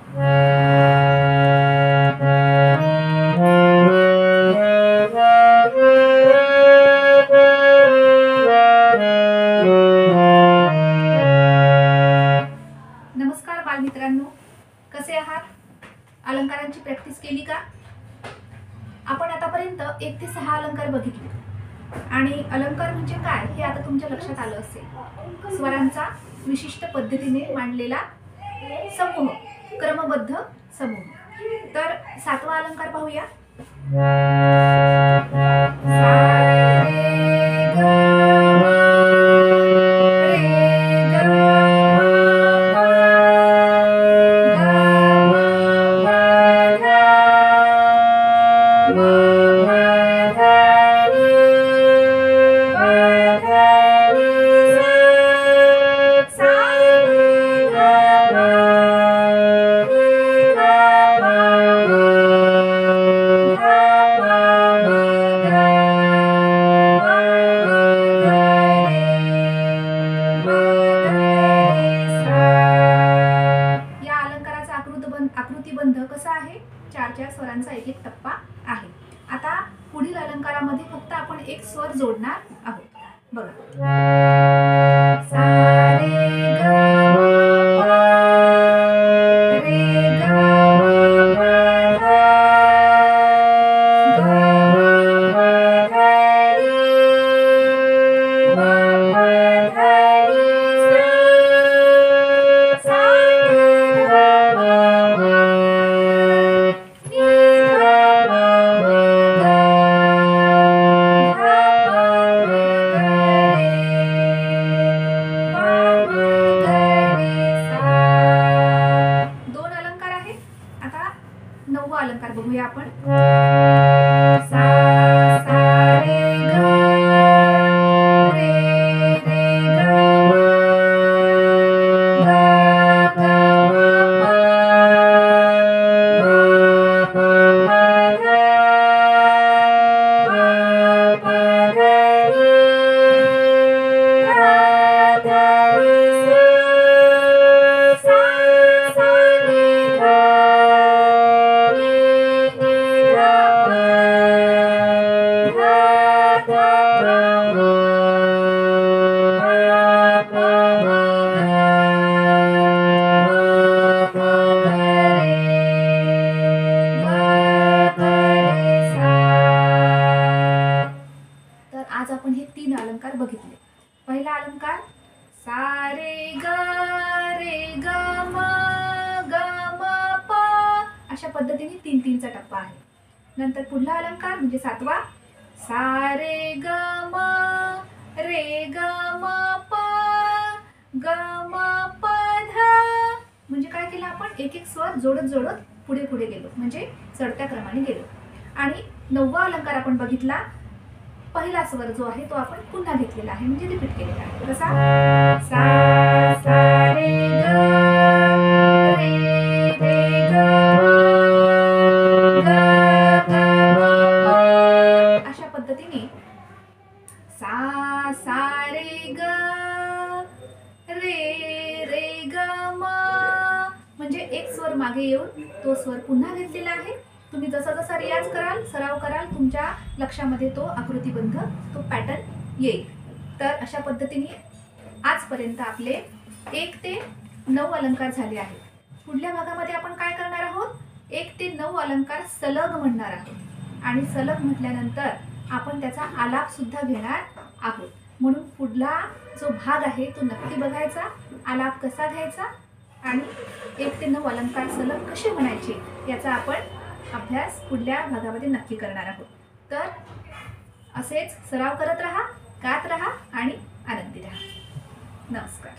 नमस्कार बालमित्रांनो, कसे आहात? अलंकारांची प्रॅक्टिस केली का? आपण आतापर्यंत 1 ते 6 अलंकार बघितले आणि अलंकार म्हणजे काय हे आता तुमच्या लक्षात आलं असेल. स्वरांचा विशिष्ट पद्धतीने मांडलेला समूह, क्रमबद्ध समूह. तर 7वा अलंकार पाहूया. आकृतिबंध कसा आहे? 4 स्वरांचा एक एक टप्पा आहे. आता पुढील अलंकारामध्ये फक्त आपण एक स्वर जोडणार आहोत. बघा. सा रे ग म प रे ग म प ध ग म प ध नी म प ध नी सा सा ग म अलंकार बघूया आपण. सा सा रे ग रे रे ग म ग ग म प म प ध म प ध नी ध ध नी सा सा नी ध आज आपण हे 3 अलंकार बघितले. पहिला अलंकार सा रे ग म प अशा पद्धतीने 3-3चा टप्पा आहे. नंतर पुढला अलंकार म्हणजे 7वा सा रे ग म प ध. म्हणजे काय केलं आपण? एक एक स्वर जोडत पुढे पुढे गेलो, म्हणजे चढत्या क्रमाने गेलो. आणि 9वा अलंकार आपण बघितला. पहिला स्वर जो आहे तो आपण पुन्हा घेतलेला आहे, म्हणजे रिपीट केलेला आहे. कसा? सा सा रे ग ग म ग म प अशा पद्धतीने सा सा रे ग ग म म्हणजे एक स्वर मागे येऊन तो स्वर पुन्हा घेतलेला आहे. तुम्ही जसा जसा रियाज कराल, सराव कराल, तुमच्या लक्षामध्ये तो आकृतिबंध, तो पॅटर्न येईल. तर अशा पद्धतीने आजपर्यंत आपले 1 ते 9 अलंकार झाले आहेत. पुढल्या भागामध्ये आपण काय करणार आहोत? 1 ते 9 अलंकार सलग म्हणणार आहोत आणि सलग म्हटल्यानंतर आपण त्याचा आलाप सुद्धा घेणार आहोत. म्हणून पुढला जो भाग आहे तो नक्की बघायचा, आलाप कसा घ्यायचा आणि 1 ते 9 अलंकार सलग कसे म्हणायचे याचा आपण अभ्यास पुढल्या भागामध्ये नक्की करणार आहोत. तर असेच सराव करत राहा, गात राहा आणि आनंदी राहा. नमस्कार.